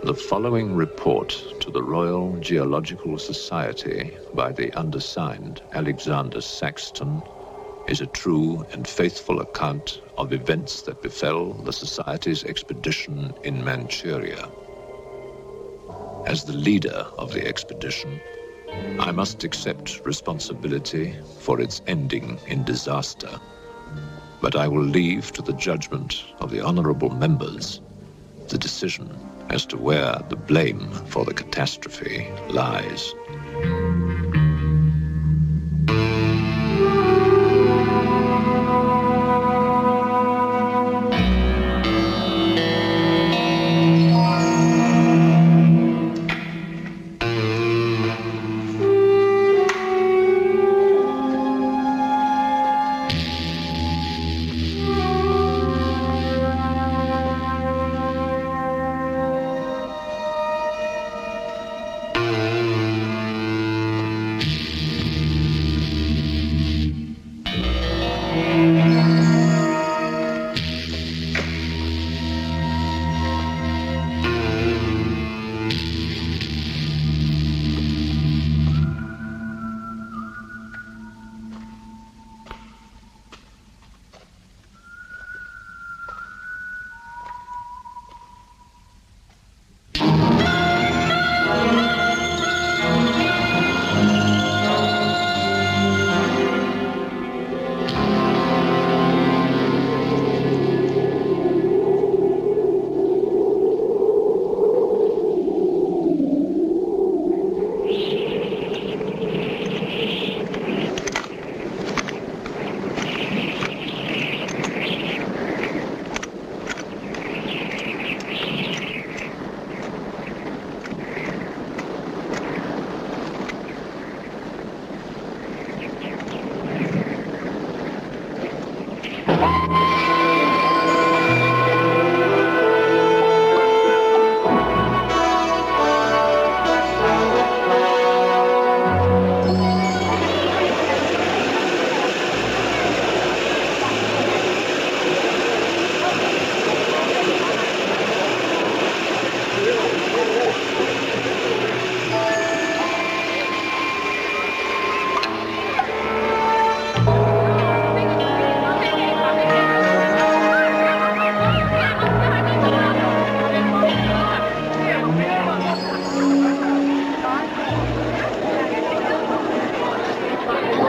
The following report to the Royal Geological Society by the undersigned Alexander Saxton is a true and faithful account of events that befell the Society's expedition in Manchuria. As the leader of the expedition, I must accept responsibility for its ending in disaster, but I will leave to the judgment of the honorable members the decision as to where the blame for the catastrophe lies.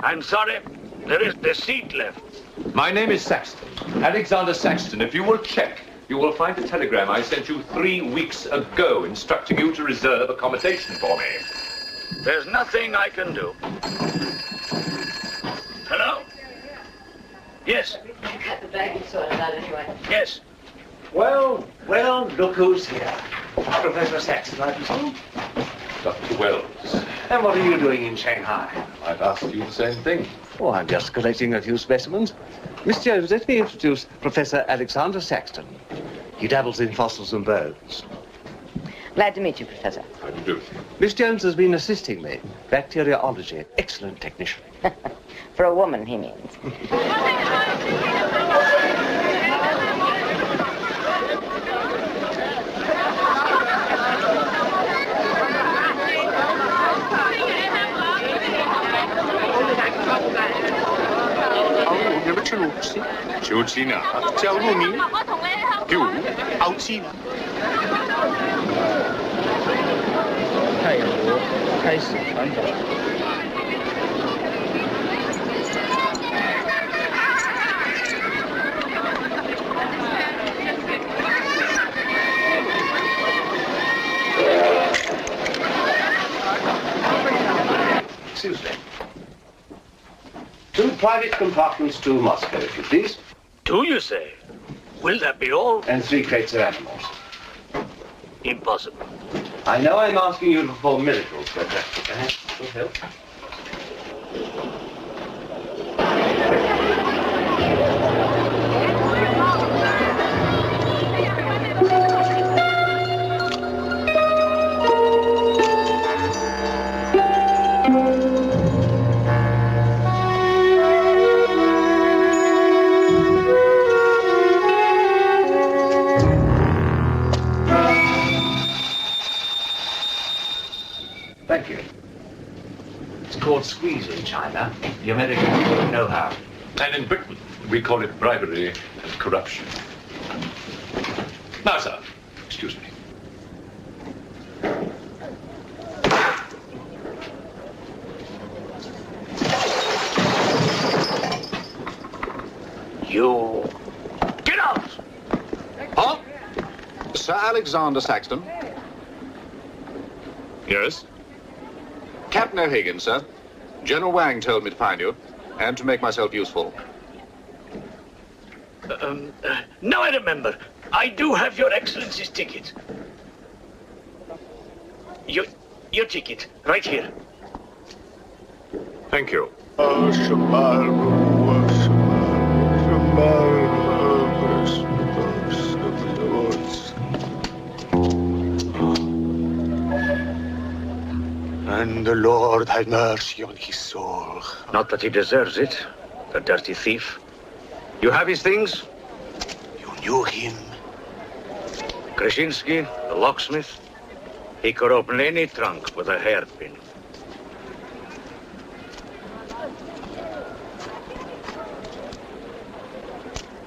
I'm sorry, there is the seat left. My name is Saxton, Alexander Saxton. If you will check, you will find a telegram I sent you 3 weeks ago instructing you to reserve accommodation for me. There's nothing I can do. Hello? Yes. You cut the baggage sorted out anyway. Yes. Well, look who's here. Professor Saxton, I presume? Dr. Wells. And what are you doing in Shanghai? I've asked you the same thing. Oh, I'm just collecting a few specimens. Miss Jones, let me introduce Professor Alexander Saxton. He dabbles in fossils and bones. Glad to meet you, Professor. How do you do? Miss Jones has been assisting me. Bacteriology. Excellent technician. For a woman, he means. Excuse me. 2 private compartments to Moscow, if you please. 2, you say? Will that be all? And 3 crates of animals. Impossible. I know I'm asking you to perform miracles, but perhaps it will help. Thank you. It's called squeeze in China. The Americans don't know how. And in Britain, we call it bribery and corruption. Now, sir, excuse me. You... Get out! Huh? Sir Alexander Saxton? Yes? Captain O'Hagan, sir. General Wang told me to find you, and to make myself useful. Now I remember. I do have your Excellency's ticket. Your ticket, right here. Thank you. And the Lord have mercy on his soul. Not that he deserves it, the dirty thief. You have his things? You knew him? Krasinski, the locksmith. He could open any trunk with a hairpin.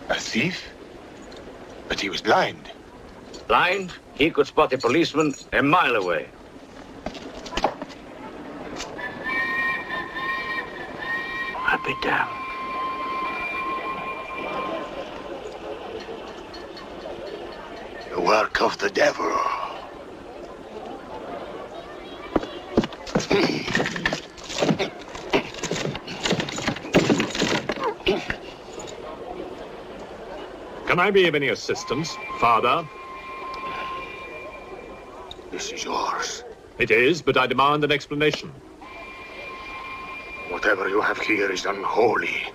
A thief? But he was blind. Blind, he could spot a policeman a mile away. I'll be damned. The work of the devil. Can I be of any assistance, Father? This is yours. It is, but I demand an explanation. Whatever you have here is unholy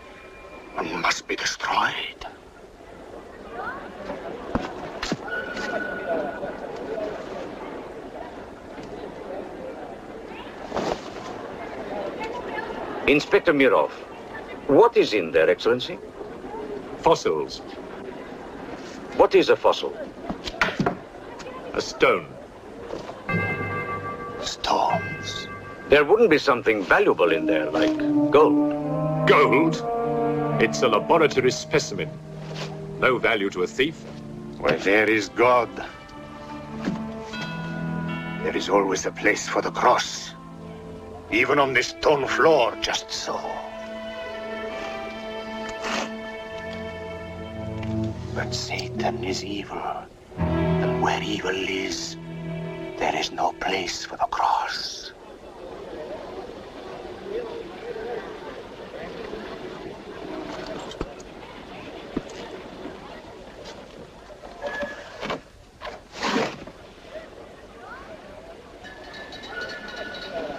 and must be destroyed. Inspector Mirov, what is in there, Excellency? Fossils. What is a fossil? A stone. Stones. There wouldn't be something valuable in there, like gold. Gold? It's a laboratory specimen. No value to a thief. Where there is God, there is always a place for the cross. Even on this stone floor, just so. But Satan is evil. And where evil is, there is no place for the cross.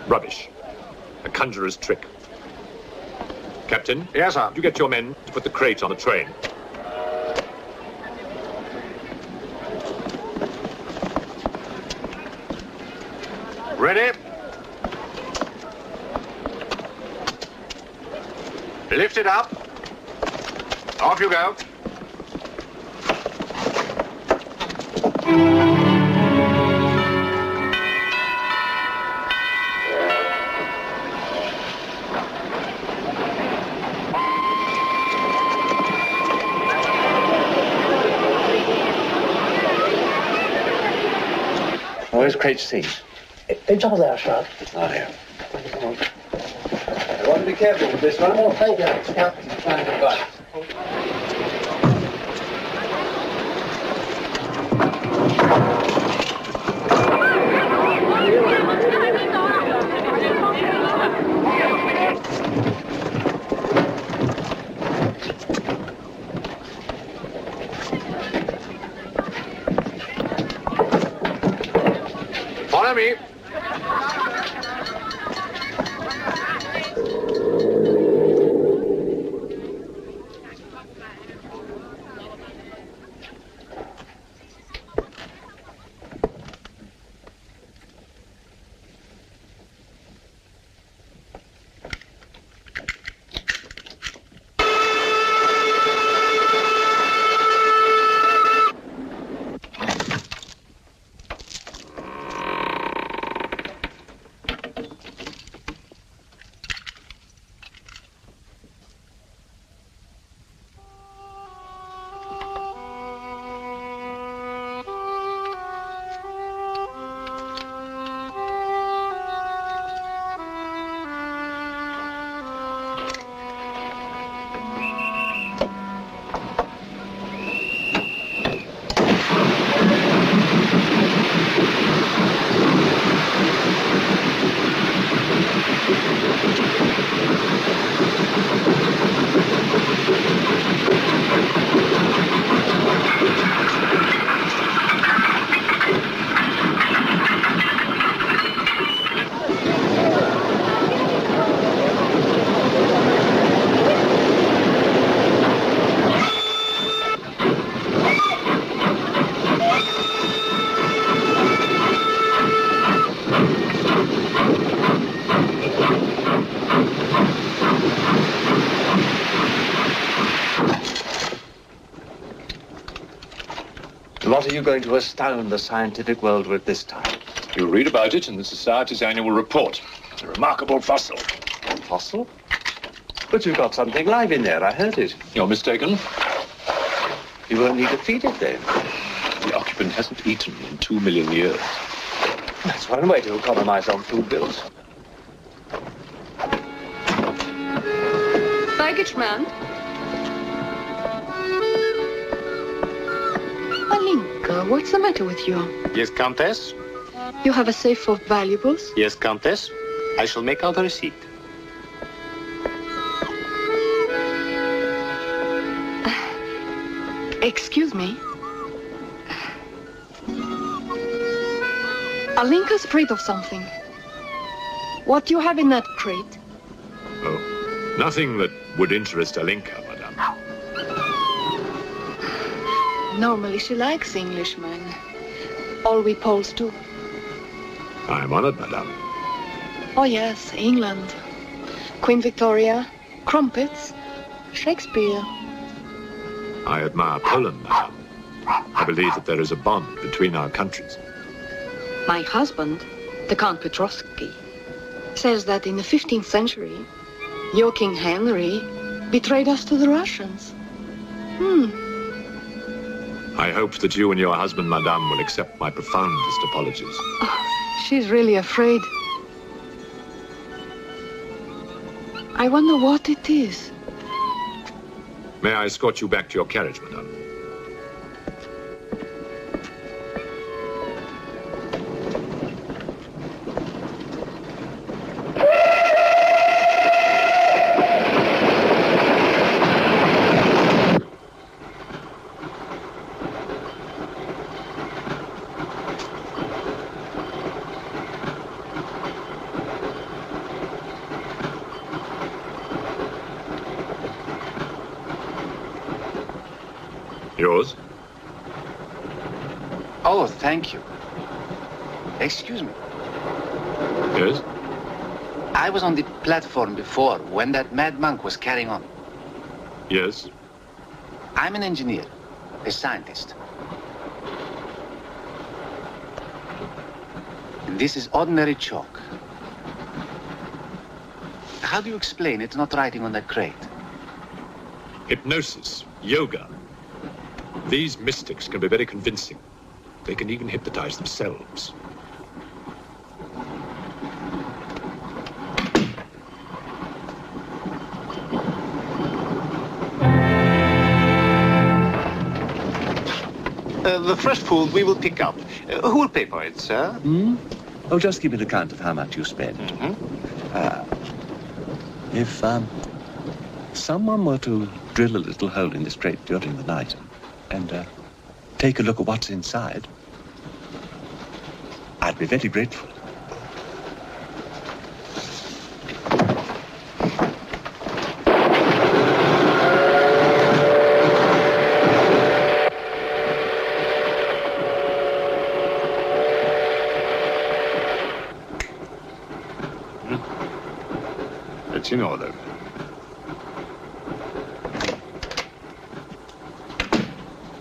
Rubbish. A conjurer's trick. Captain? Yes, sir. You get your men to put the crate on the train. Ready? Lift it up. Off you go. Where's crate C? It's all there, sir. Oh, yeah. I want to be careful with this one. Oh, thank you. Yeah. me. What are you going to astound the scientific world with this time? You'll read about it in the Society's annual report. It's a remarkable fossil. Fossil? But you've got something live in there, I heard it. You're mistaken. You won't need to feed it then. The occupant hasn't eaten in 2 million years. That's one way to economize on food bills. Baggage man. Alinka, what's the matter with you? Yes, Countess? You have a safe full of valuables? Yes, Countess. I shall make out a receipt. Excuse me. Alinka's afraid of something. What do you have in that crate? Oh, nothing that would interest Alinka, madame. Normally she likes Englishmen. All we Poles do. I'm honored, madame. Oh yes, England. Queen Victoria, crumpets, Shakespeare. I admire Poland, madame. I believe that there is a bond between our countries. My husband, the Count Petrovsky, says that in the 15th century, your King Henry betrayed us to the Russians. I hope that you and your husband, madame, will accept my profoundest apologies. Oh, she's really afraid. I wonder what it is. May I escort you back to your carriage, madame? Yours? Oh, thank you. Excuse me. Yes? I was on the platform before when that mad monk was carrying on. Yes? I'm an engineer, a scientist. And this is ordinary chalk. How do you explain it's not writing on that crate? Hypnosis, yoga. These mystics can be very convincing. They can even hypnotize themselves. The fresh food we will pick up. Who will pay for it, sir? Oh, just give me an account of how much you spent. If someone were to drill a little hole in this crate during the night and take a look at what's inside, I'd be very grateful. It's in order.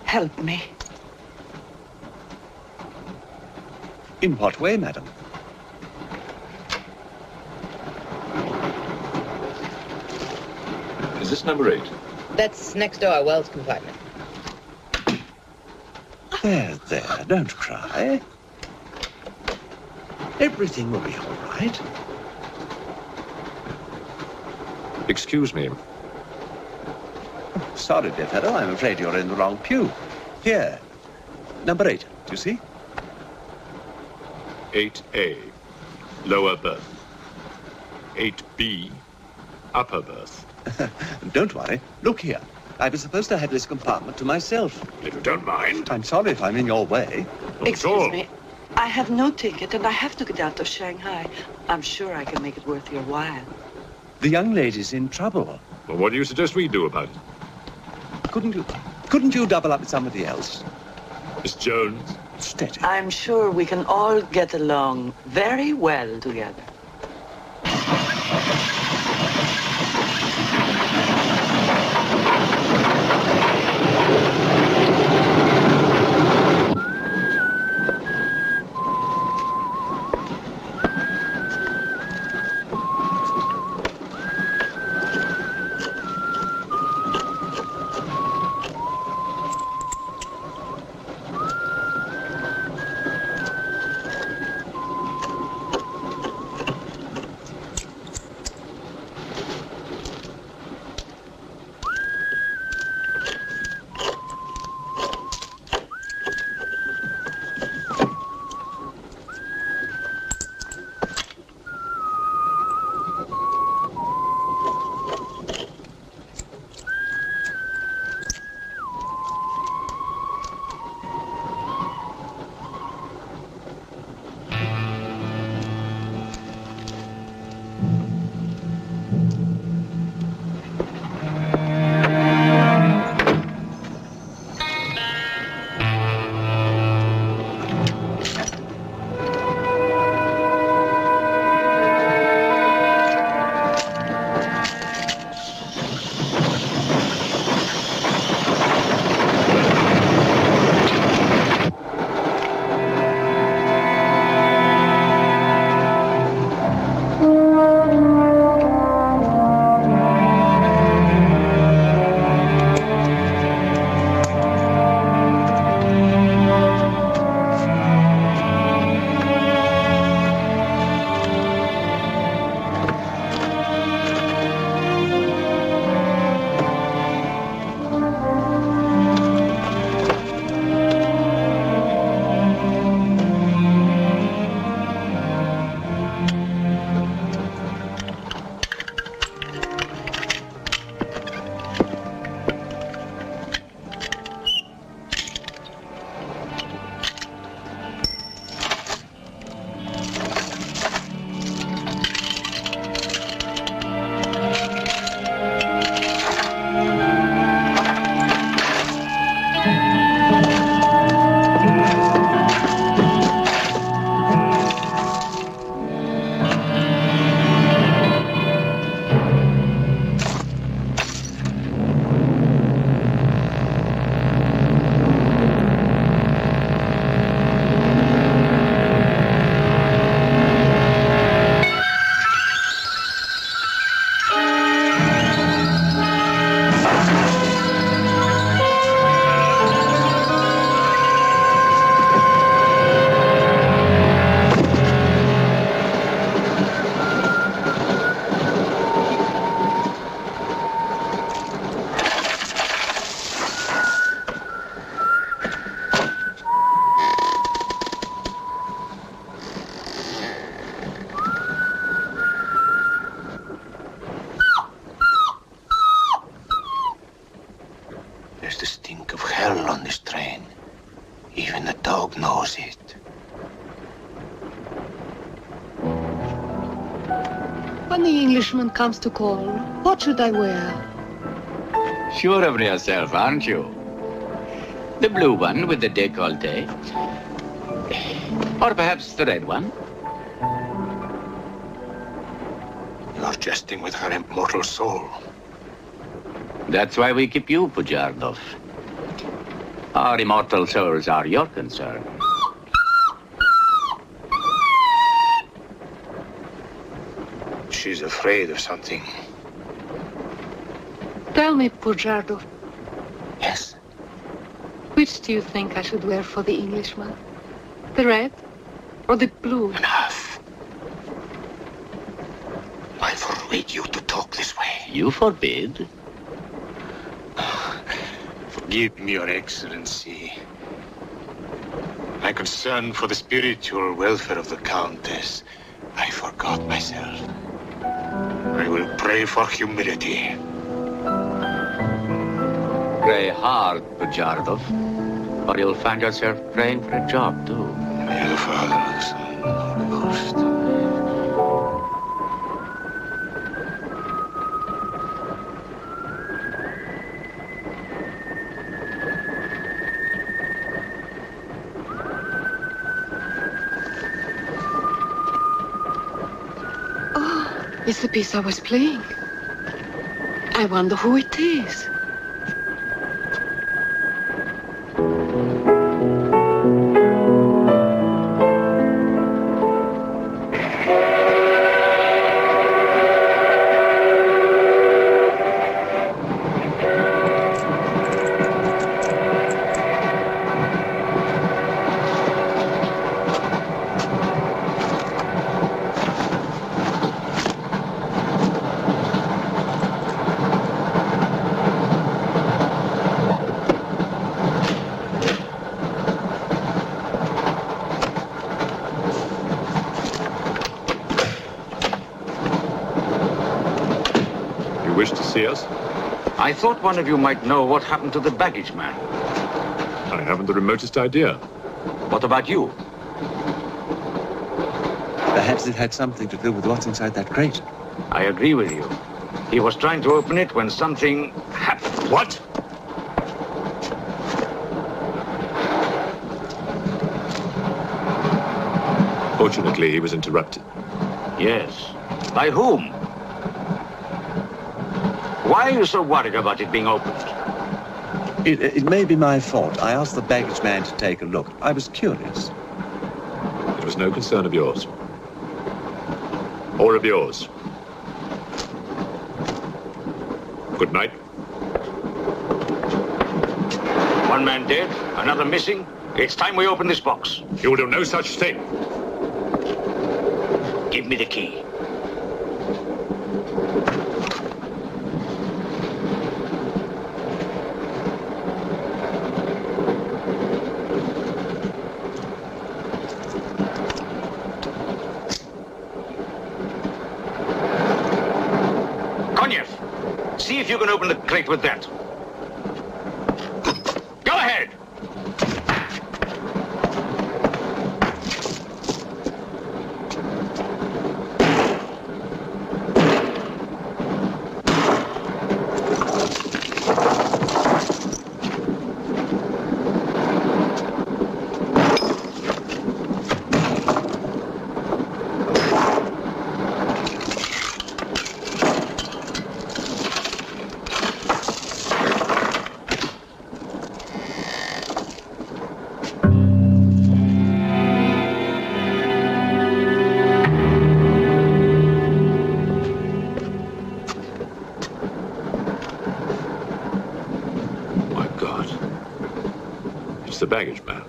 Help me. In what way, madam? Is this number 8? That's next door, Wells compartment. There, don't cry. Everything will be all right. Excuse me. Sorry, dear fellow, I'm afraid you're in the wrong pew. Here, number 8, do you see? 8A, lower berth. 8B, upper berth. Don't worry. Look here. I was supposed to have this compartment to myself. If you don't mind. I'm sorry if I'm in your way. Excuse me. I have no ticket and I have to get out of Shanghai. I'm sure I can make it worth your while. The young lady's in trouble. Well, what do you suggest we do about it? Couldn't you double up with somebody else? Miss Jones? Steady. I'm sure we can all get along very well together. Hell on this train. Even the dog knows it. When the Englishman comes to call, what should I wear? Sure of yourself, aren't you? The blue one with the décolleté. Or perhaps the red one. You're jesting with her immortal soul. That's why we keep you, Pujardov. Our immortal souls are your concern. She's afraid of something. Tell me, Pujardov. Yes? Which do you think I should wear for the Englishman? The red or the blue? Enough. I forbid you to talk this way. You forbid? Forgive me, Your Excellency. My concern for the spiritual welfare of the Countess, I forgot myself. I will pray for humility. Pray hard, Pujardov, or you'll find yourself praying for a job, too. May the Father, the Son, and the Holy Ghost. It's the piece I was playing. I wonder who it is. I thought one of you might know what happened to the baggage man. I haven't the remotest idea. What about you? Perhaps it had something to do with what's inside that crate. I agree with you. He was trying to open it when something happened. What? Fortunately, he was interrupted. Yes. By whom? Why are you so worried about it being opened? It may be my fault. I asked the baggage man to take a look. I was curious. It was no concern of yours. Or of yours. Good night. One man dead, another missing. It's time we open this box. You will do no such thing. Give me the key. See if you can open the crate with that. Go ahead! The baggage man.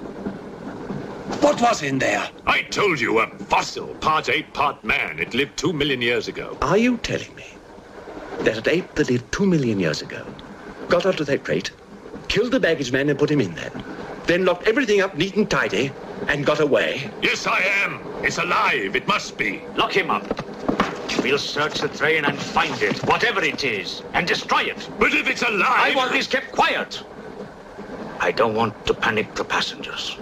What was in there? I told you, a fossil, part ape, part man. It lived 2 million years ago. Are you telling me that an ape that lived 2 million years ago got onto that crate, killed the baggage man and put him in there, then locked everything up neat and tidy and got away? Yes, I am. It's alive. It must be. Lock him up. We'll search the train and find it, whatever it is, and destroy it. But if it's alive... I want this kept quiet. I don't want to panic the passengers.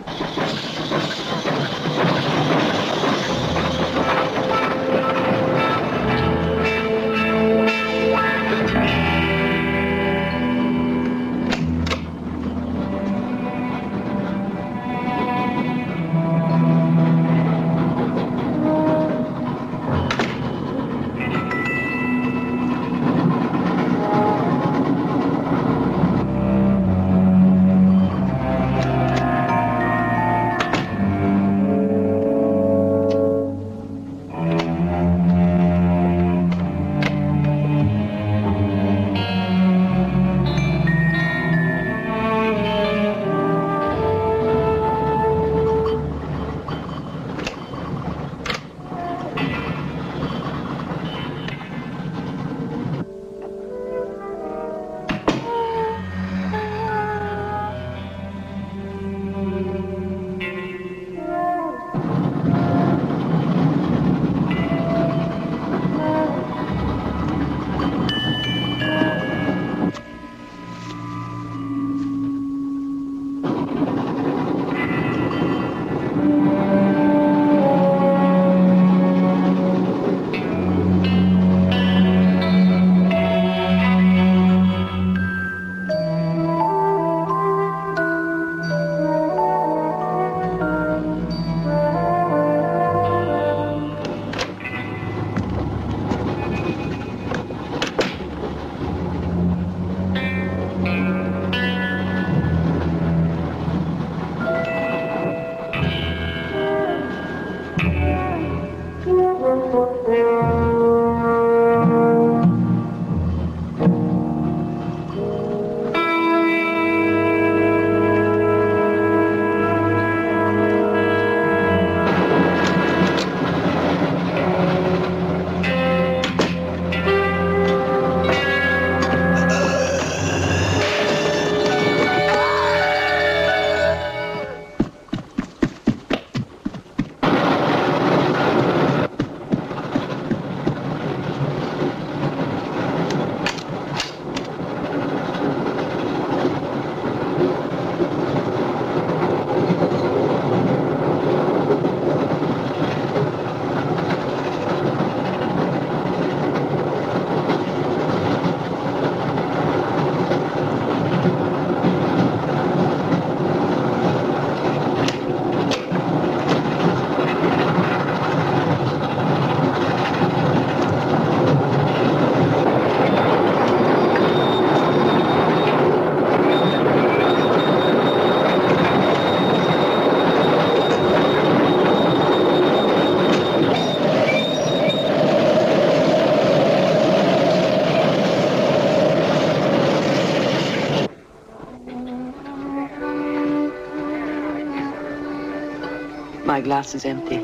My glass is empty.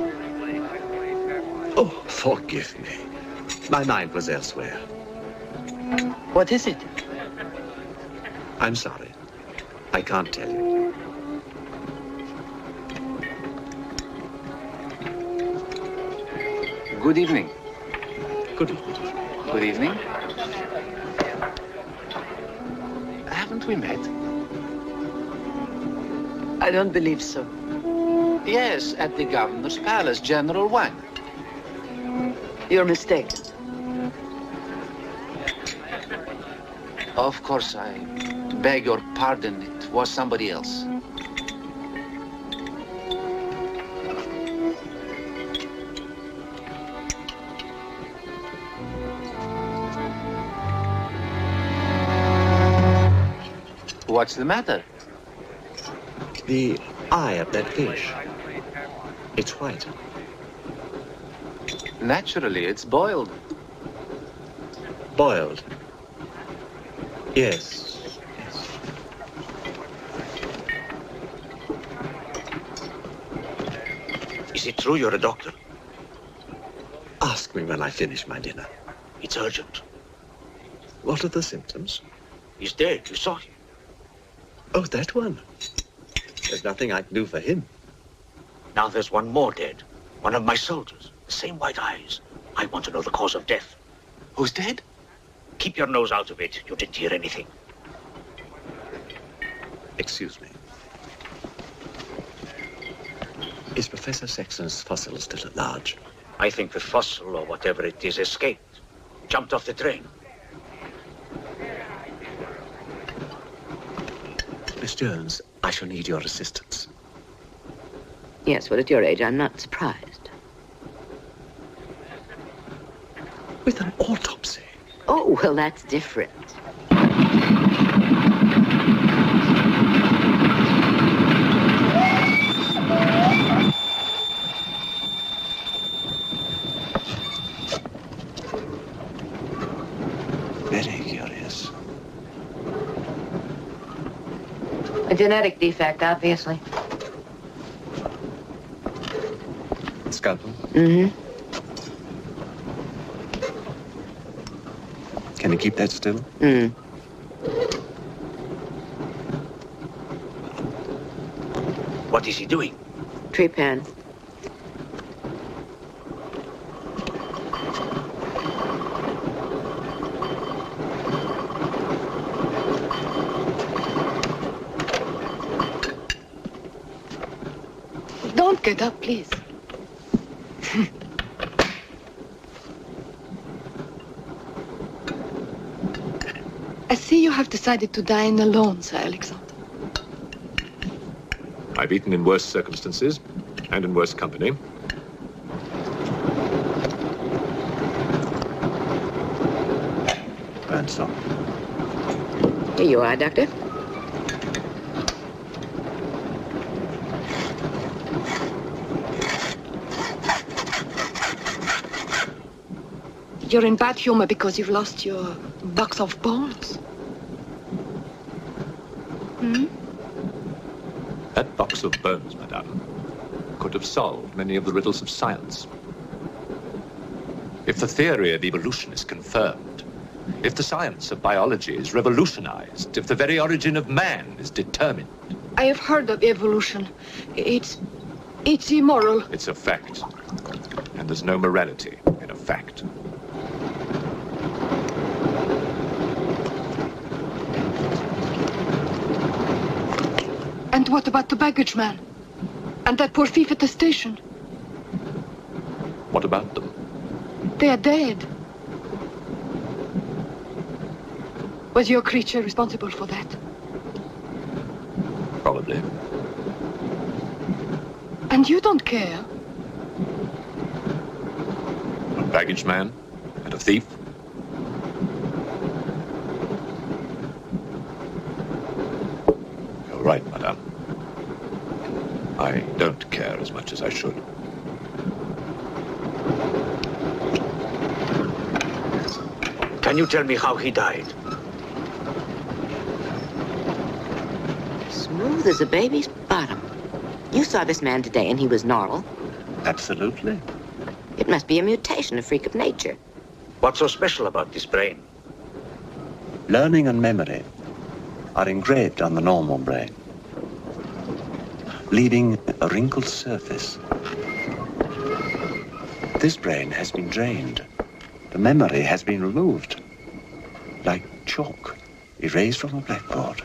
Oh, forgive me. My mind was elsewhere. What is it? I'm sorry. I can't tell you. Good evening. Good evening. Good evening. Haven't we met? I don't believe so. Yes, at the governor's palace, General Wang. You're mistaken. Of course, I beg your pardon. It was somebody else. What's the matter? The eye of that fish. It's white. Naturally, it's boiled. Boiled. Yes. Is it true you're a doctor? Ask me when I finish my dinner. It's urgent. What are the symptoms? He's dead. You saw him. Oh, that one. There's nothing I can do for him. Now there's one more dead. One of my soldiers. The same white eyes. I want to know the cause of death. Who's dead? Keep your nose out of it. You didn't hear anything. Excuse me. Is Professor Saxton's fossil still at large? I think the fossil, or whatever it is, escaped. Jumped off the train. Miss Jones, I shall need your assistance. Yes, well, at your age, I'm not surprised. With an autopsy? Oh, well, that's different. Very curious. A genetic defect, obviously. Scalpel? Mm-hmm. Can you keep that still? Mm. What is he doing? Trepan. Don't get up, please. I see you have decided to dine alone, Sir Alexander. I've eaten in worse circumstances and in worse company. And so. Here you are, Doctor. You're in bad humor because you've lost your box of balls. Hmm? That box of bones, madame, could have solved many of the riddles of science. If the theory of evolution is confirmed, if the science of biology is revolutionized, if the very origin of man is determined. I have heard of evolution. It's immoral. It's a fact. And there's no morality in a fact. And what about the baggage man? And that poor thief at the station? What about them? They are dead. Was your creature responsible for that? Probably. And you don't care? A baggage man and a thief? You're right, madame. I don't care as much as I should. Can you tell me how he died? Smooth as a baby's bottom. You saw this man today and he was normal. Absolutely. It must be a mutation, a freak of nature. What's so special about this brain? Learning and memory are engraved on the normal brain, leaving a wrinkled surface. This brain has been drained. The memory has been removed, like chalk erased from a blackboard.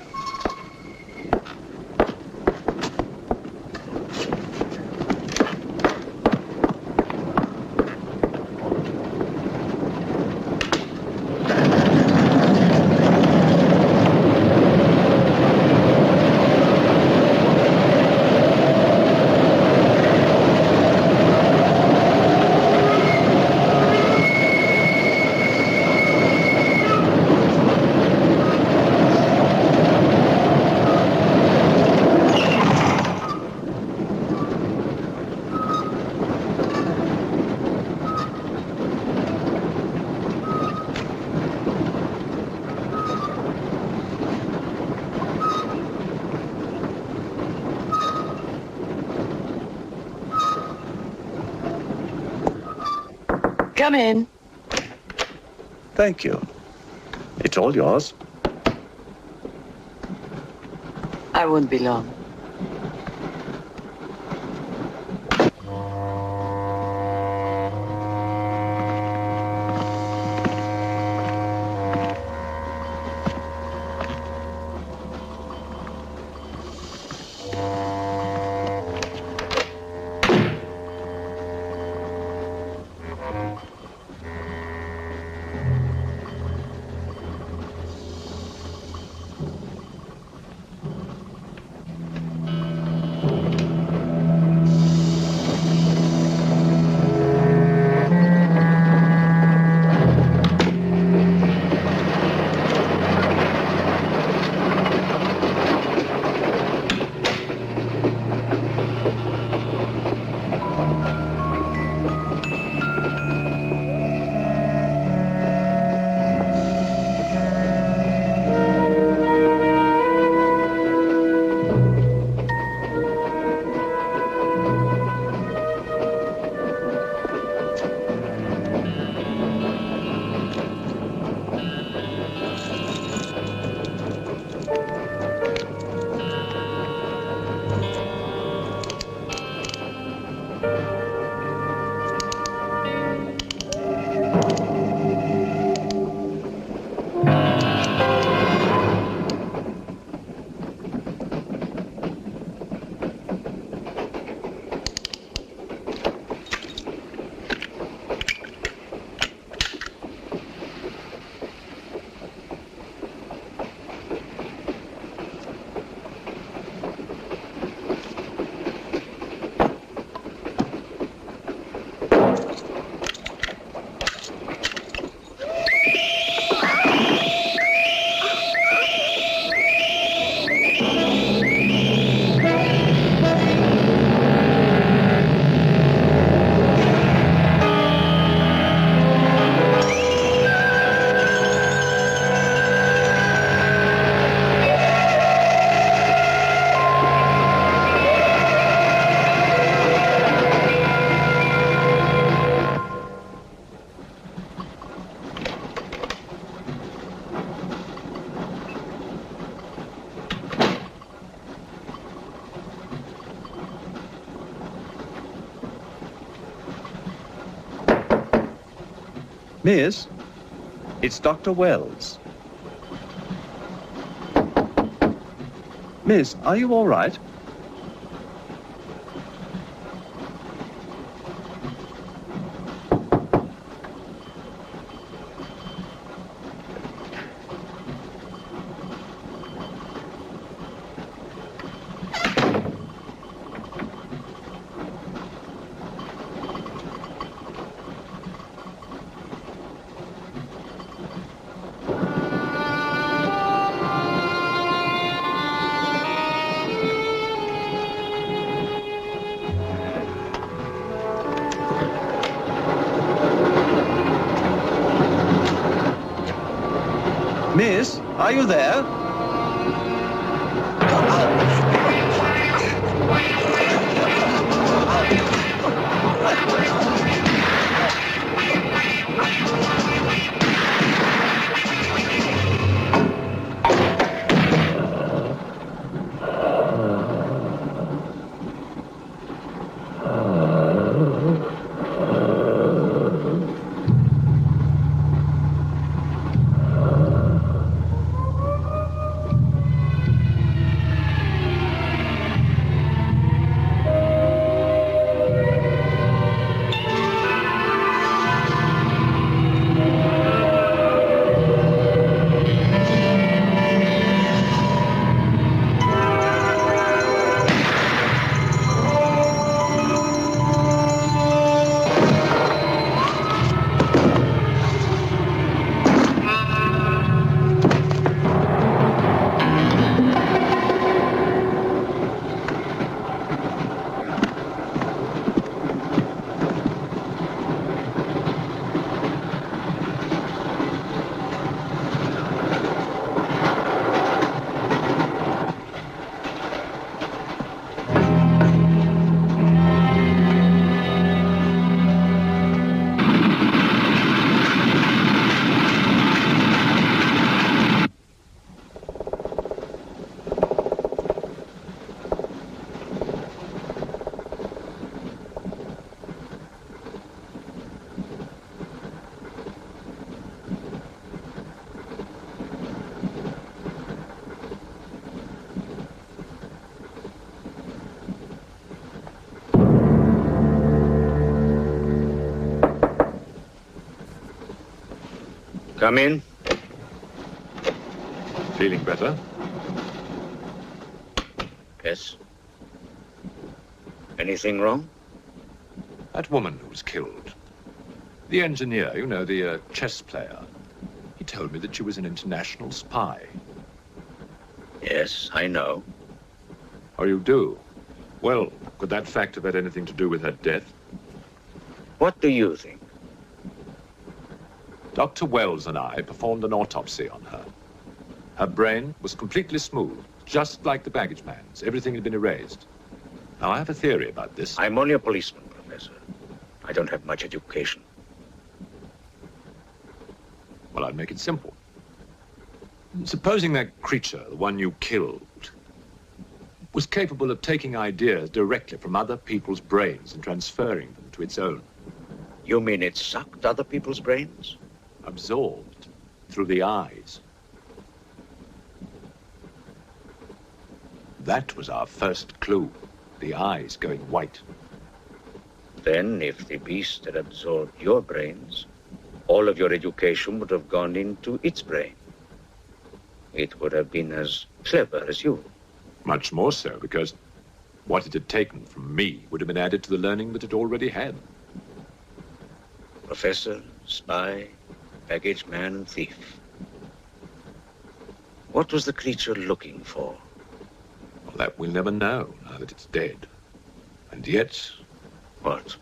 Come in. Thank you. It's all yours. I won't be long. Miss, it's Dr. Wells. Miss, are you all right? Miss, are you there? Come in. Feeling better? Yes. Anything wrong? That woman who was killed. The engineer, you know, the chess player. He told me that she was an international spy. Yes, I know. Oh, you do? Well, could that fact have had anything to do with her death? What do you think? Dr. Wells and I performed an autopsy on her. Her brain was completely smooth, just like the baggage man's. Everything had been erased. Now, I have a theory about this. I'm only a policeman, Professor. I don't have much education. Well, I'll make it simple. Supposing that creature, the one you killed, was capable of taking ideas directly from other people's brains and transferring them to its own. You mean it sucked other people's brains? Absorbed through the eyes. That was our first clue. The eyes going white. Then, if the beast had absorbed your brains, all of your education would have gone into its brain. It would have been as clever as you. Much more so, because what it had taken from me would have been added to the learning that it already had. Professor, spy, baggage man, and thief. What was the creature looking for? Well, that we'll never know, now that it's dead. And yet... What?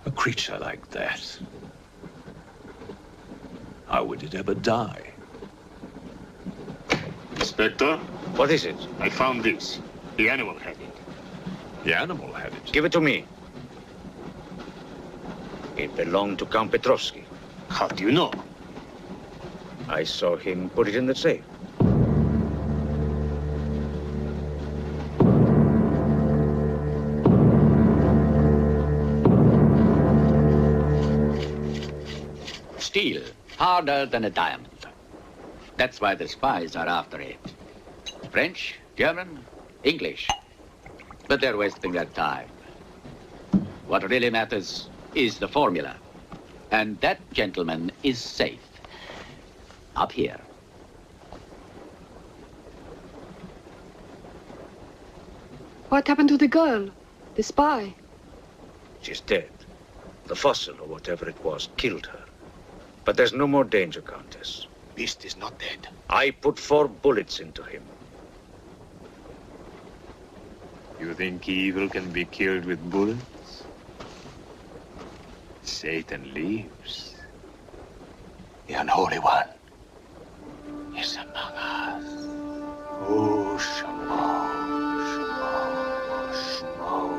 A creature like that. How would it ever die? Inspector? What is it? I found this. The animal had it. The animal had it? Give it to me. It belonged to Count Petrovsky. How do you know? I saw him put it in the safe. Steel, harder than a diamond. That's why the spies are after it. French, German, English. But they're wasting their time. What really matters is the formula. And that gentleman is safe. Up here. What happened to the girl? The spy? She's dead. The fossil, or whatever it was, killed her. But there's no more danger, Countess. Beast is not dead. I put 4 bullets into him. You think evil can be killed with bullets? Satan lives. The unholy one is among us. Oh, Shema, Shema, Shema.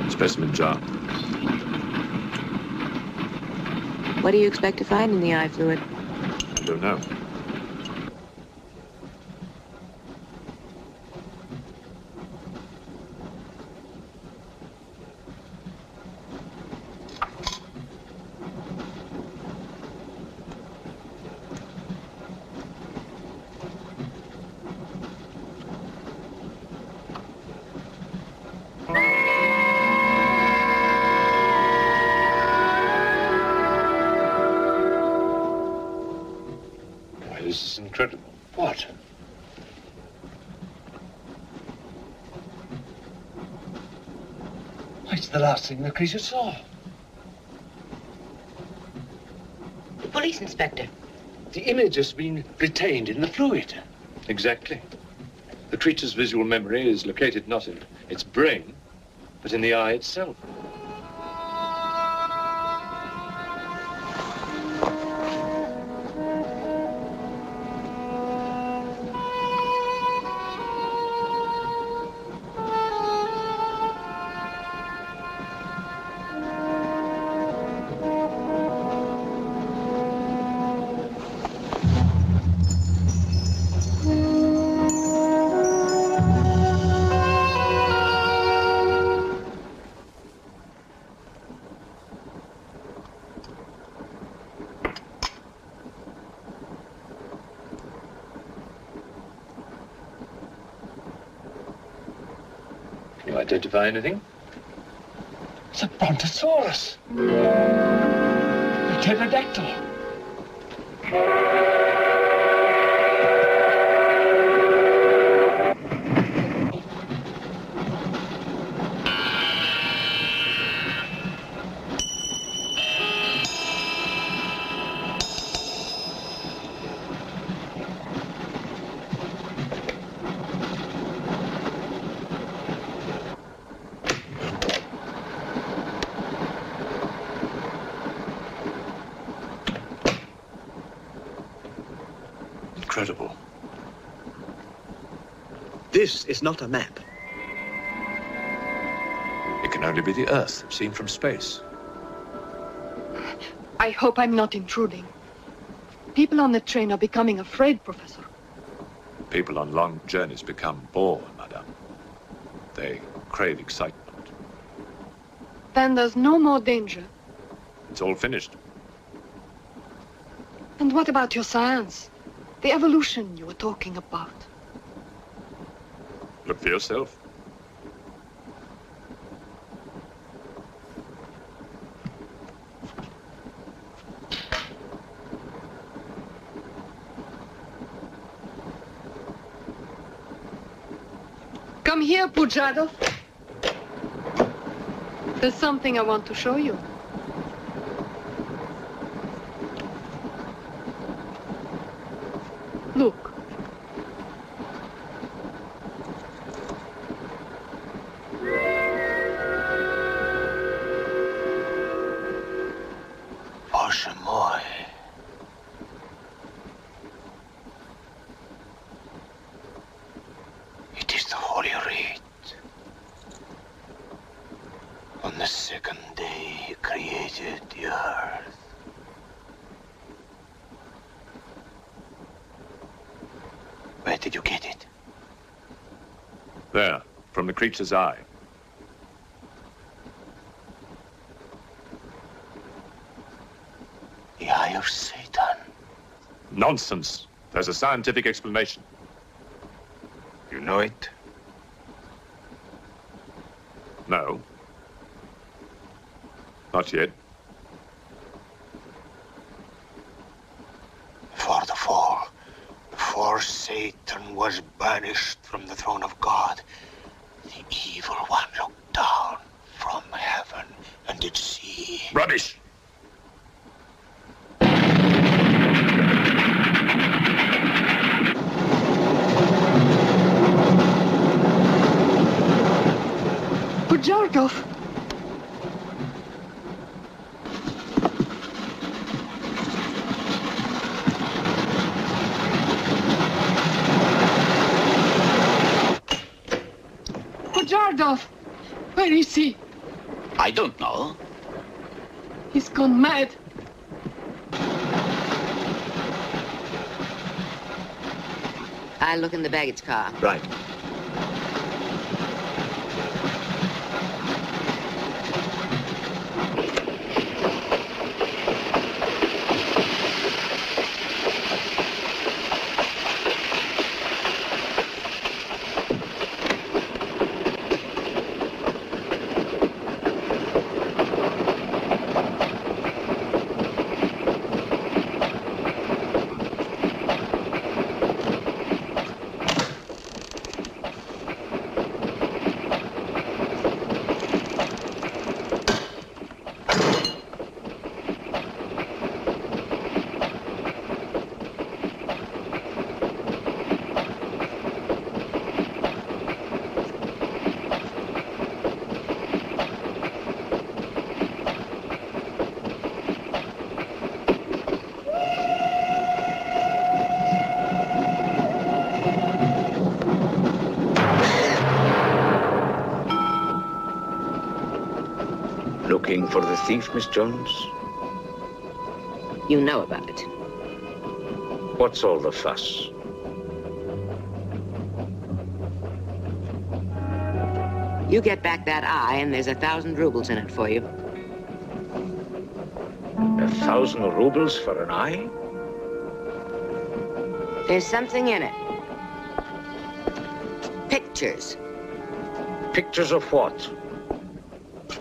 Specimen jar. What do you expect to find in the eye fluid? I don't know. This is incredible. What? It's the last thing the creature saw. The police inspector. The image has been retained in the fluid. Exactly. The creature's visual memory is located not in its brain, but in the eye itself. You identify anything? It's a brontosaurus. A pterodactyl. Incredible. This is not a map. It can only be the Earth, seen from space. I hope I'm not intruding. People on the train are becoming afraid, Professor. People on long journeys become bored, madame. They crave excitement. Then there's no more danger. It's all finished. And what about your science? The evolution you were talking about. Look for yourself. Come here, Pujadov. There's something I want to show you. Look. Oshamoy. It is the Holy Rite. On the second day he created the earth. Where did you get it? There, from the creature's eye. The eye of Satan. Nonsense. There's a scientific explanation. You know it? No. Not yet. For the fall, before Satan was banished from the throne of God, the evil one looked down from heaven and did see. Rubbish! Pujardov! Pujardov! Where is he? I don't know. He's gone mad. I'll look in the baggage car. Right. Looking for the thief, Miss Jones? You know about it. What's all the fuss? You get back that eye, and there's 1,000 rubles in it for you. 1,000 rubles for an eye? There's something in it. Pictures. Pictures of what?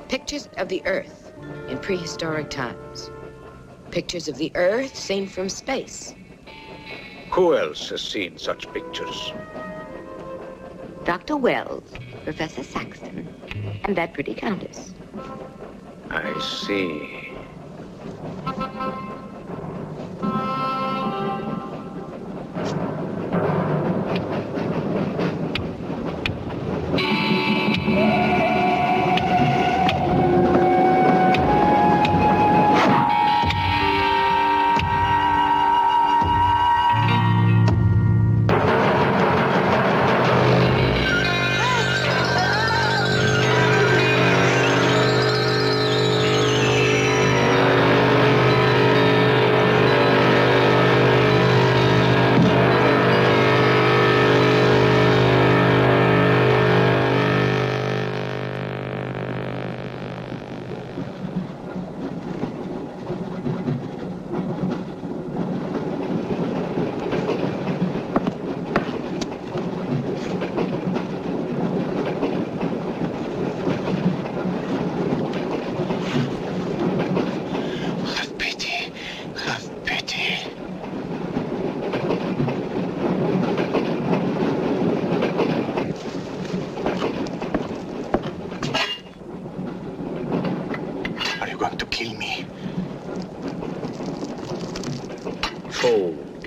Pictures of the Earth in prehistoric times. Pictures of the Earth seen from space. Who else has seen such pictures? Dr. Wells, Professor Saxton, and that pretty countess. I see.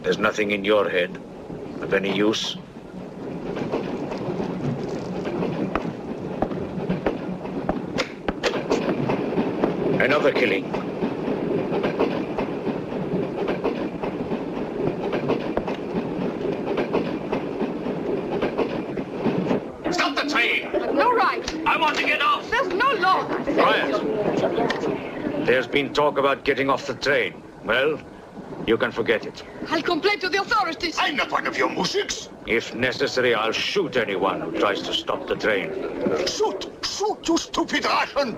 There's nothing in your head of any use. Another killing. Stop the train! No right. I want to get off. There's no law. Quiet. There's been talk about getting off the train. Well, you can forget it. I'll complain to the authorities. I'm not one of your musics. If necessary, I'll shoot anyone who tries to stop the train. Shoot! Shoot, you stupid Russian!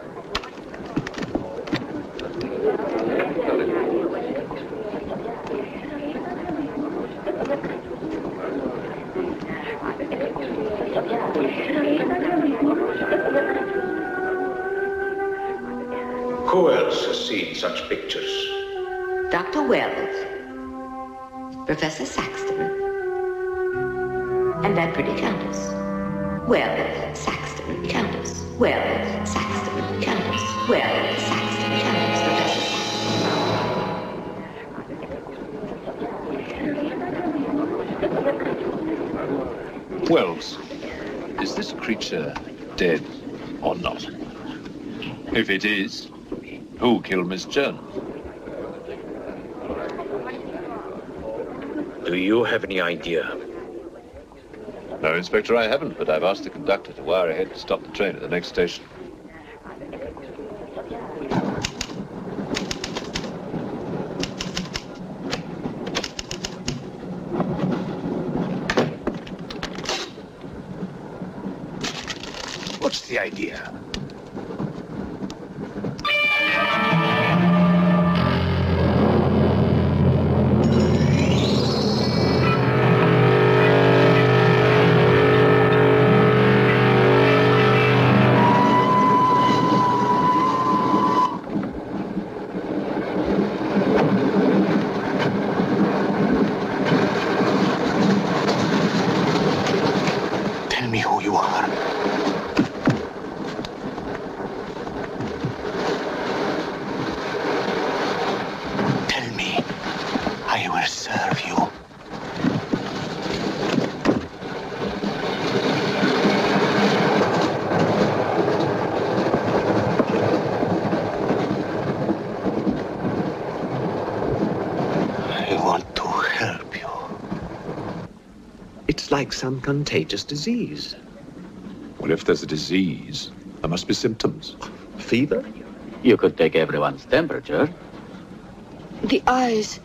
Who else has seen such pictures? Dr. Wells, Professor Saxton, and that pretty countess. Wells, Saxton, countess. Wells, Saxton, countess. Wells, Saxton, countess. Professor Saxton. Wells, is this creature dead or not? If it is, who killed Miss Jones? Do you have any idea? No, Inspector, I haven't, but I've asked the conductor to wire ahead to stop the train at the next station. What's the idea? Tell me who you are. Tell me, I will serve you. I want to help you. It's like some contagious disease. Well, if there's a disease, there must be symptoms. Fever? You could take everyone's temperature. The eyes.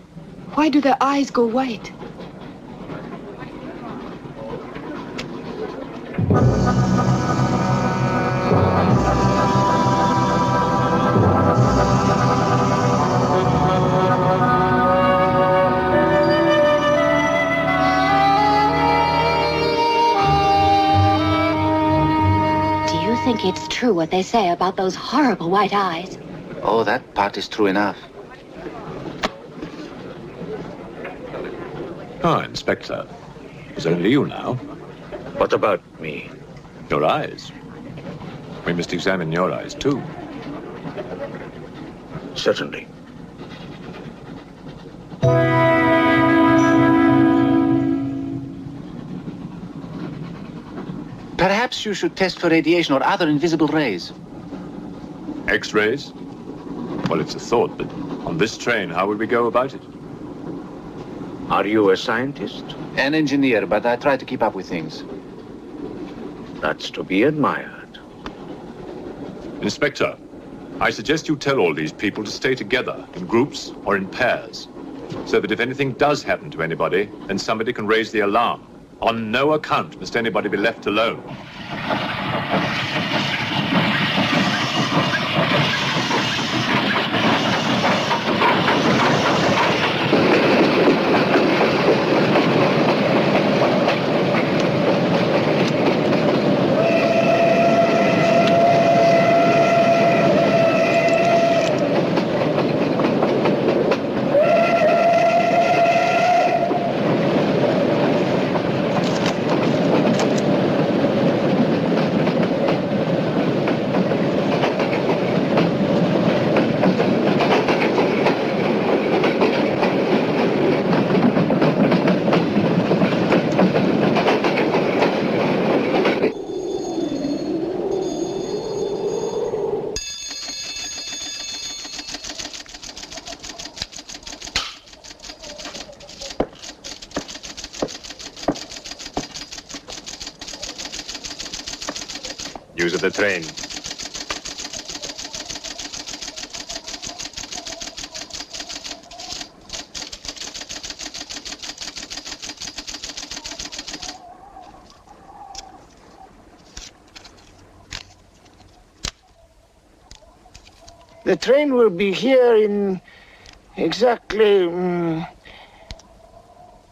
Why do their eyes go white? Do you think it's true what they say about those horrible white eyes. Oh, that part is true enough. Ah, Inspector. It's only you now. What about me? Your eyes. We must examine your eyes, too. Certainly. Perhaps you should test for radiation or other invisible rays. X-rays? Well, it's a thought, but on this train, how would we go about it? Are you a scientist? An engineer, but I try to keep up with things. That's to be admired. Inspector, I suggest you tell all these people to stay together, in groups or in pairs, so that if anything does happen to anybody, then somebody can raise the alarm. On no account must anybody be left alone. News of the train. The train will be here in exactly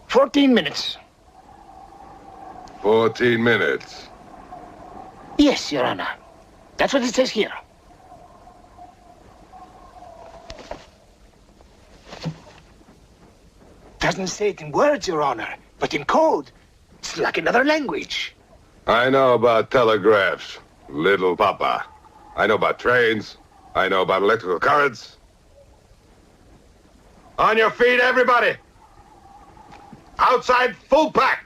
14 minutes. 14 minutes. Yes, Your Honor. That's what it says here. Doesn't say it in words, Your Honor, but in code. It's like another language. I know about telegraphs, little papa. I know about trains. I know about electrical currents. On your feet, everybody! Outside, full pack!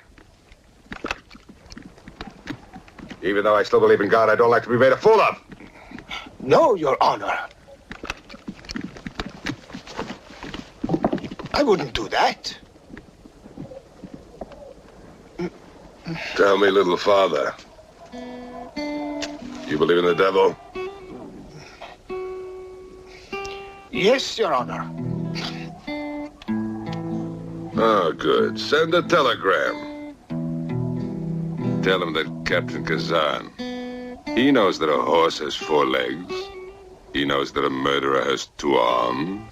Even though I still believe in God, I don't like to be made a fool of. No, Your Honor. I wouldn't do that. Tell me, little father. You believe in the devil? Yes, Your Honor. Oh, good. Send a telegram. Tell him that Captain Kazan, he knows that a horse has 4 legs. He knows that a murderer has 2 arms.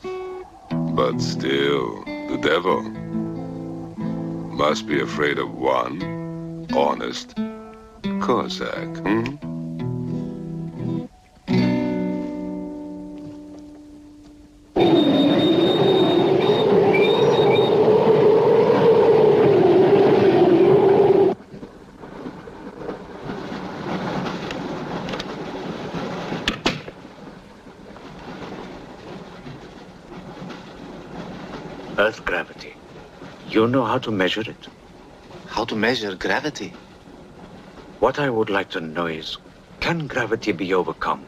But still, the devil must be afraid of one honest Cossack, Earth gravity. You know how to measure it? How to measure gravity? What I would like to know is, can gravity be overcome?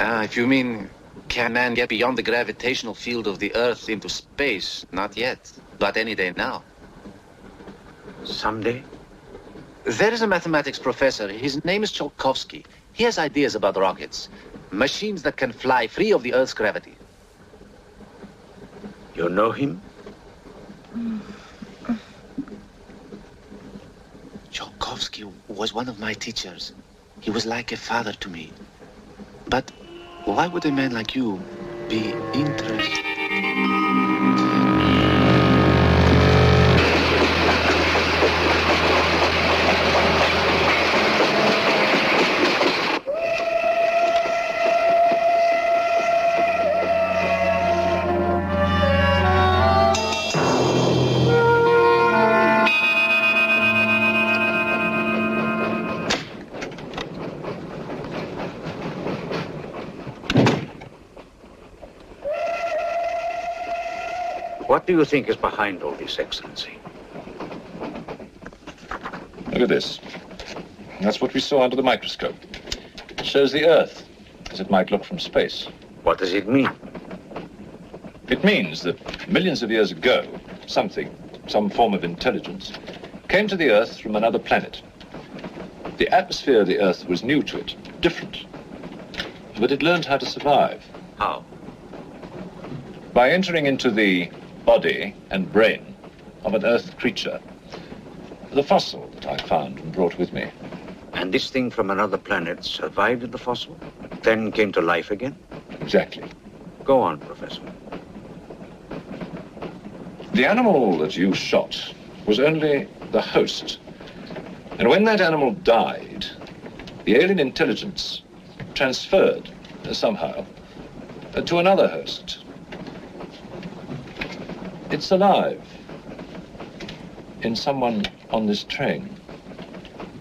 If you mean, can man get beyond the gravitational field of the Earth into space? Not yet, but any day now. Someday? There is a mathematics professor. His name is Tsiolkovsky. He has ideas about rockets. Machines that can fly free of the Earth's gravity. You know him? Tsiolkovsky was one of my teachers. He was like a father to me. But why would a man like you be interested? do you think is behind all this, Excellency? Look at this. That's what we saw under the microscope. It shows the Earth as it might look from space. What does it mean? It means that millions of years ago, some form of intelligence, came to the Earth from another planet. The atmosphere of the Earth was new to it, different. But it learned how to survive. How? By entering into the body and brain of an Earth creature. The fossil that I found and brought with me. And this thing from another planet survived in the fossil, then came to life again? Exactly. Go on, Professor. The animal that you shot was only the host. And when that animal died, the alien intelligence transferred somehow to another host. It's alive in someone on this train.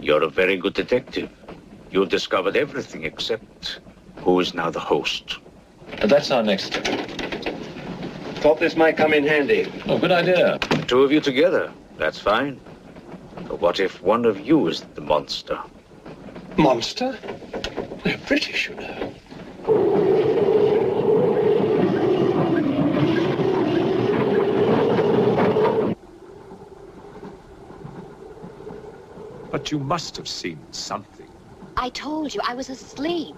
You're a very good detective. You discovered everything except who is now the host. And that's our next step. Thought this might come in handy. Oh, good idea. The two of you together, that's fine. But what if one of you is the monster? Monster? They're British, you know. But you must have seen something. I told you, I was asleep.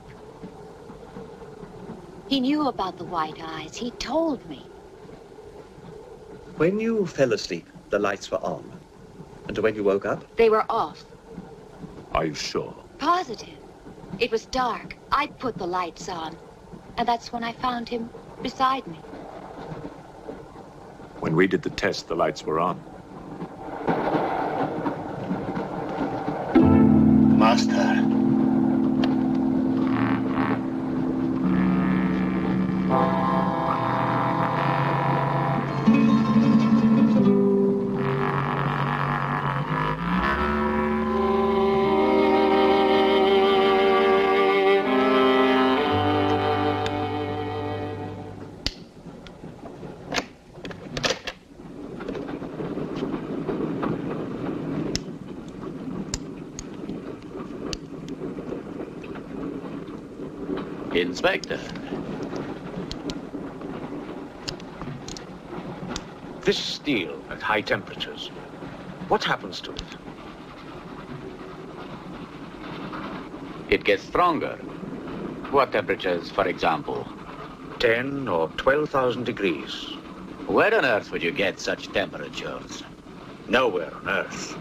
He knew about the white eyes. He told me. When you fell asleep, the lights were on. And when you woke up? They were off. Are you sure? Positive. It was dark. I put the lights on. And that's when I found him beside me. When we did the test, the lights were on. Master. Inspector. This steel at high temperatures, what happens to it? It gets stronger. What temperatures, for example? 10 or 12,000 degrees. Where on earth would you get such temperatures? Nowhere on earth.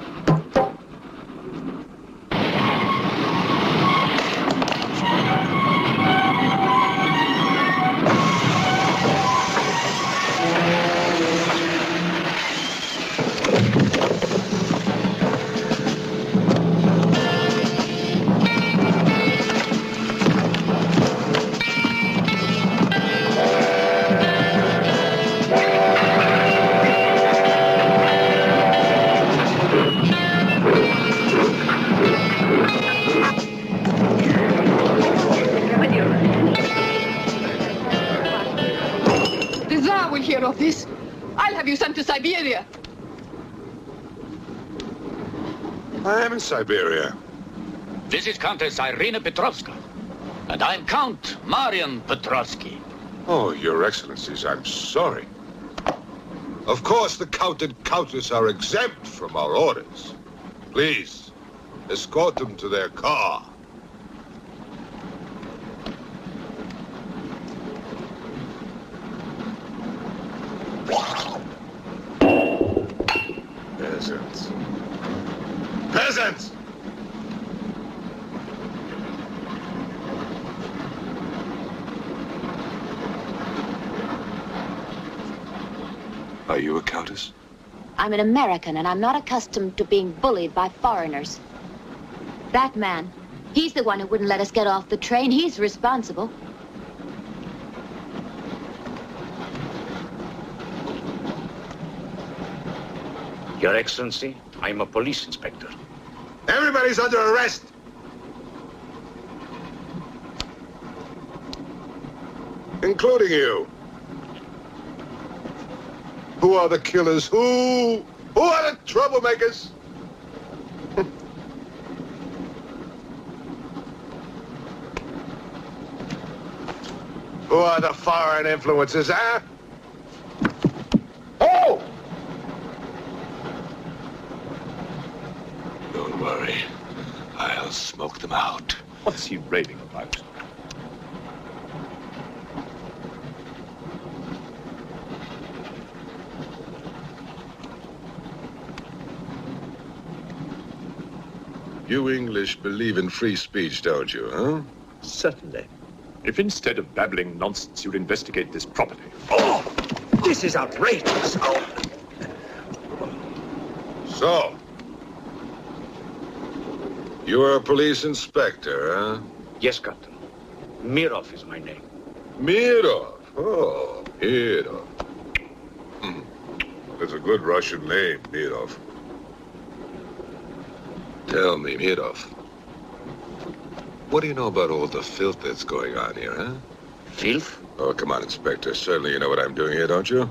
Of this, I'll have you sent to Siberia. I am in Siberia. This is Countess Irina Petrovska, and I'm Count Marian Petrovsky. Oh, Your Excellencies, I'm sorry. Of course, the Count and Countess are exempt from our orders. Please, escort them to their car. Peasants. Peasants! Are you a countess? I'm an American, and I'm not accustomed to being bullied by foreigners. That man, he's the one who wouldn't let us get off the train. He's responsible. Your Excellency, I'm a police inspector. Everybody's under arrest! Including you. Who are the killers? Who are the troublemakers? Who are the foreign influences, huh? Oh! Don't worry. I'll smoke them out. What's he raving about? You English believe in free speech, don't you, huh? Certainly. If instead of babbling nonsense, you'd investigate this properly. Oh! This is outrageous. Oh! So, you are a police inspector, huh? Yes, Captain. Mirov is my name. Mirov? Oh, Mirov. That's a good Russian name, Mirov. Tell me, Mirov, what do you know about all the filth that's going on here, huh? Filth? Oh, come on, Inspector. Certainly you know what I'm doing here, don't you?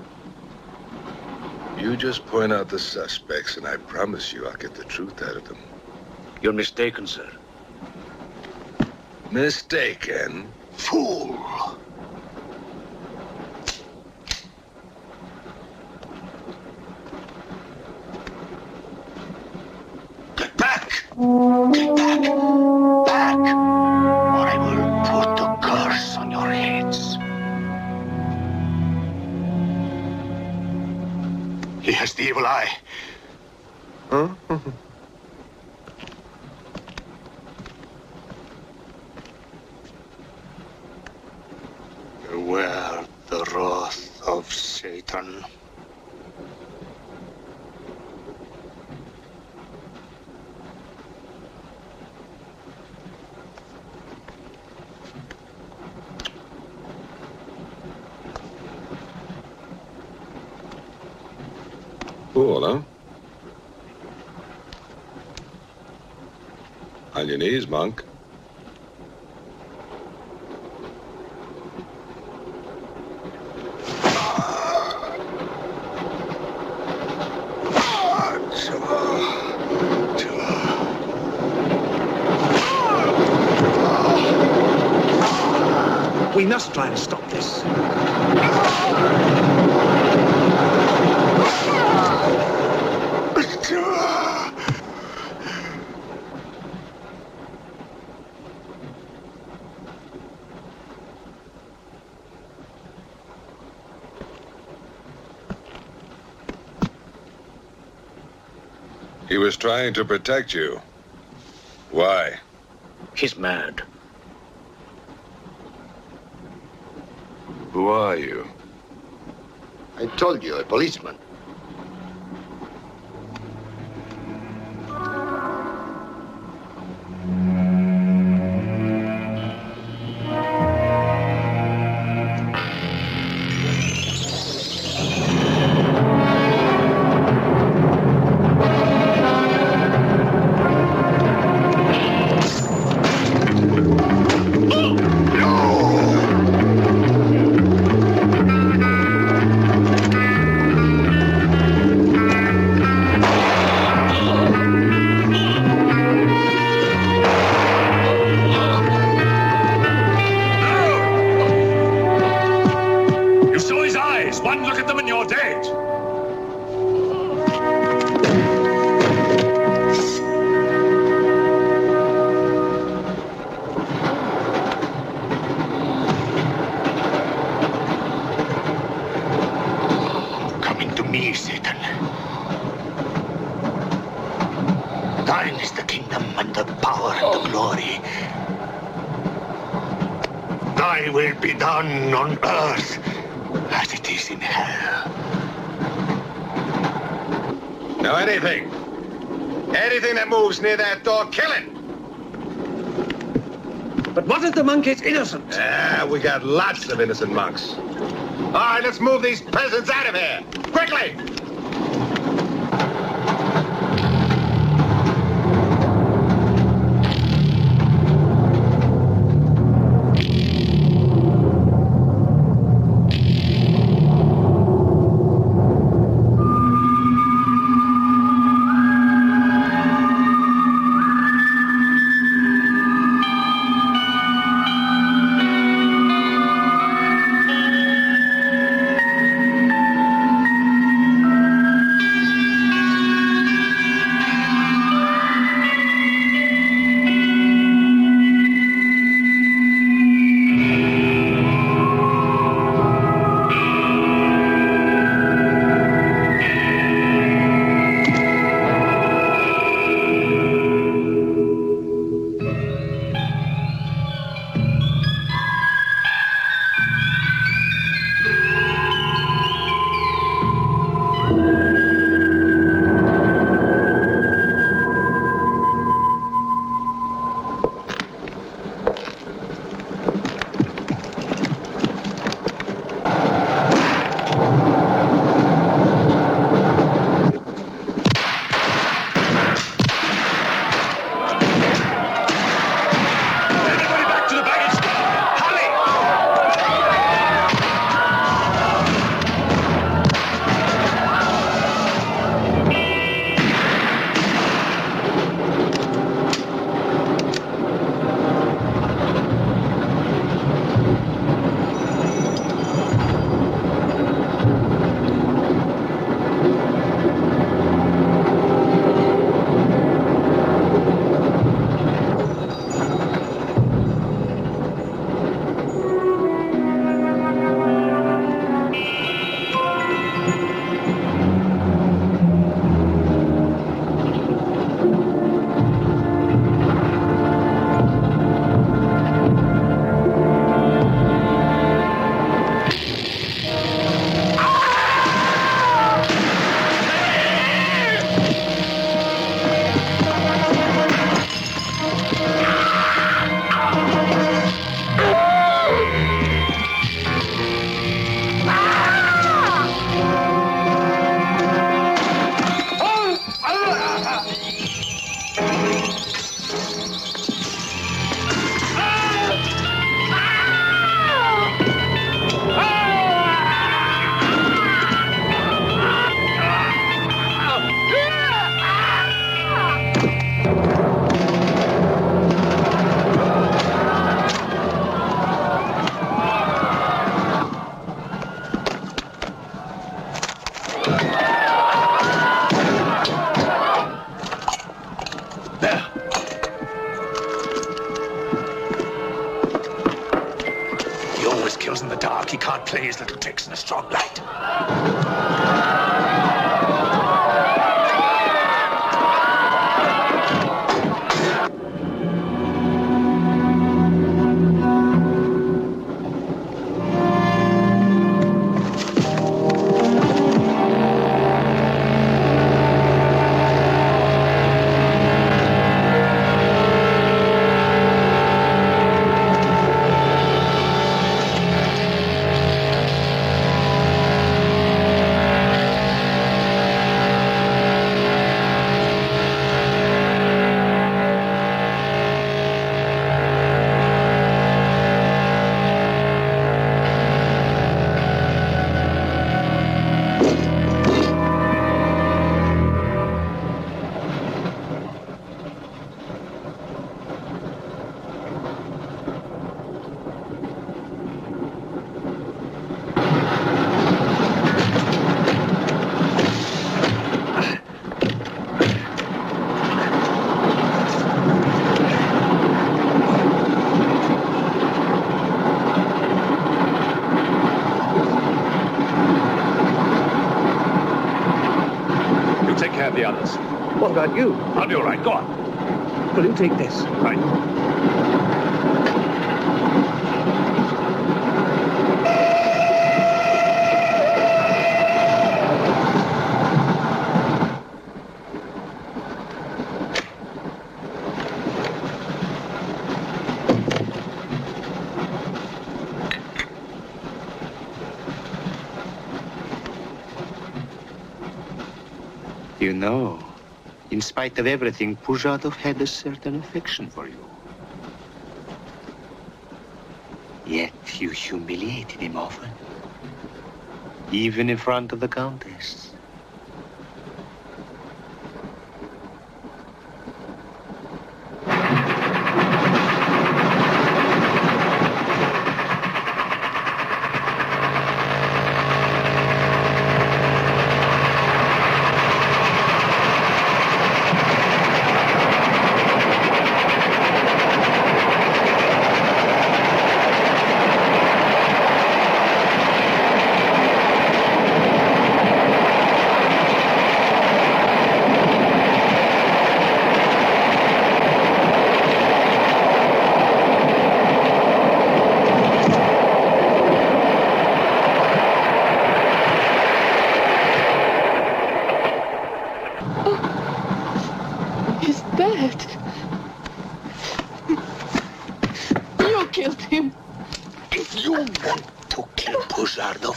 You just point out the suspects, and I promise you I'll get the truth out of them. You're mistaken, sir. Mistaken? Fool! Get back! Get back! Back! Or I will put a curse on your heads. He has the evil eye. Huh? Beware the wrath of Satan. Cool, huh? On your knees, monk. We must try and stop this. He was trying to protect you. Why? He's mad. Who are you? I told you, a policeman. Near that door, kill it! But what if the monk is innocent? We got lots of innocent monks. All right, let's move these peasants out of here! Quickly! can't play his little tricks in a strong light. The others. What about you? I'll be all right. Go on. Will you take this? Right. You know, in spite of everything, Pujatov had a certain affection for you. Yet you humiliated him often, even in front of the Countess.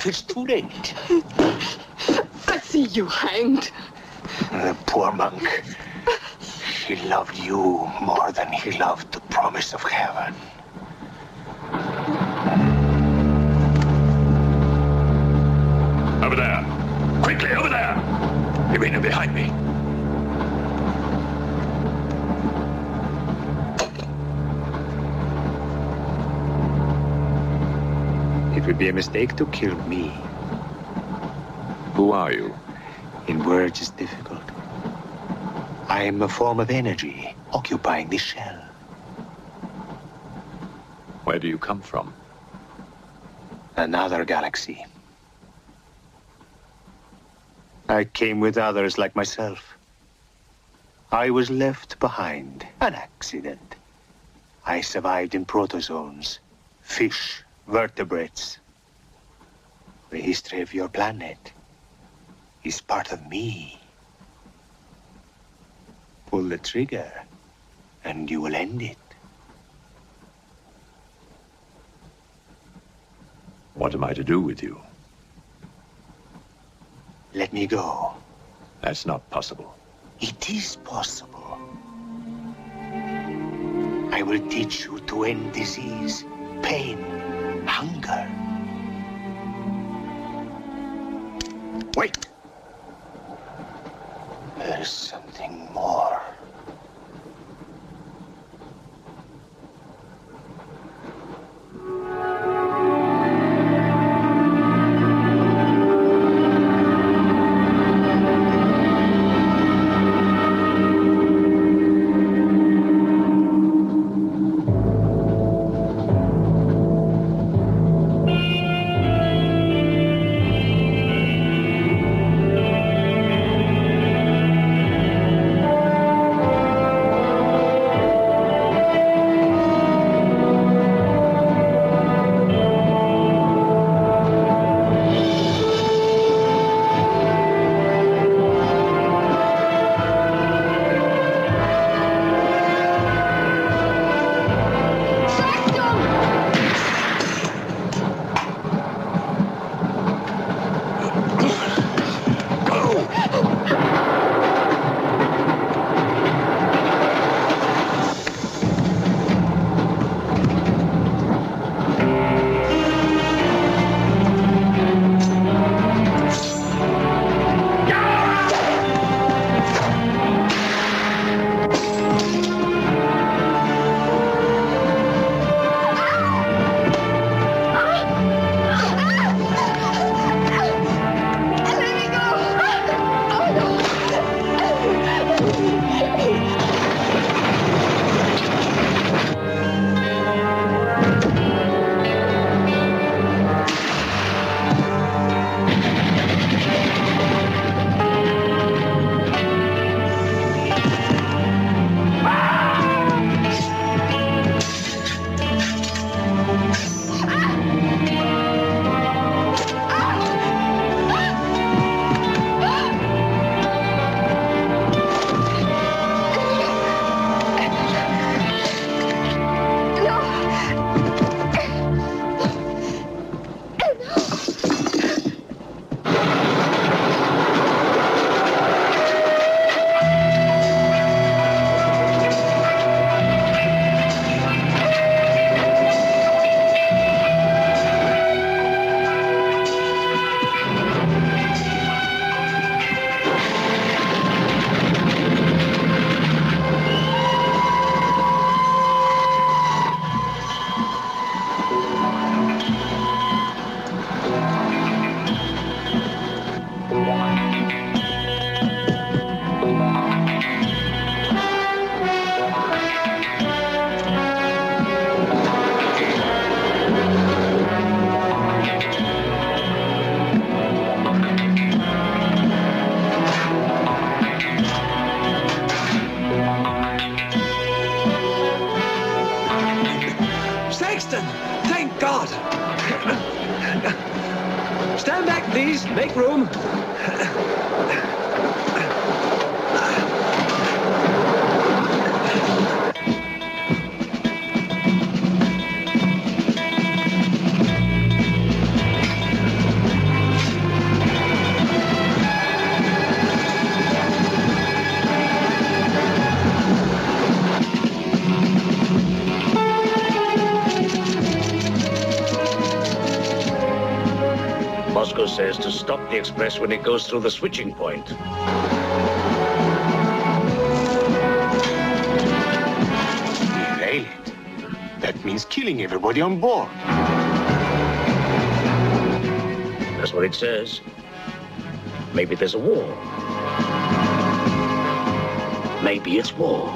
It's too late. I see you hanged. The poor monk. He loved you more than he loved the promise of heaven. Over there. Quickly, over there. Eugenio, behind me. It would be a mistake to kill me. Who are you? In words, it's difficult. I am a form of energy occupying this shell. Where do you come from? Another galaxy. I came with others like myself. I was left behind. An accident. I survived in protozoans, fish, vertebrates. The history of your planet is part of me. Pull the trigger, and you will end it. What am I to do with you? Let me go. That's not possible. It is possible. I will teach you to end disease, pain, hunger. Wait! There is something more. Thank God! Stand back, please. Make room. Moscow says to stop the express when it goes through the switching point. Derail it. That means killing everybody on board. That's what it says. Maybe there's a war. Maybe it's war.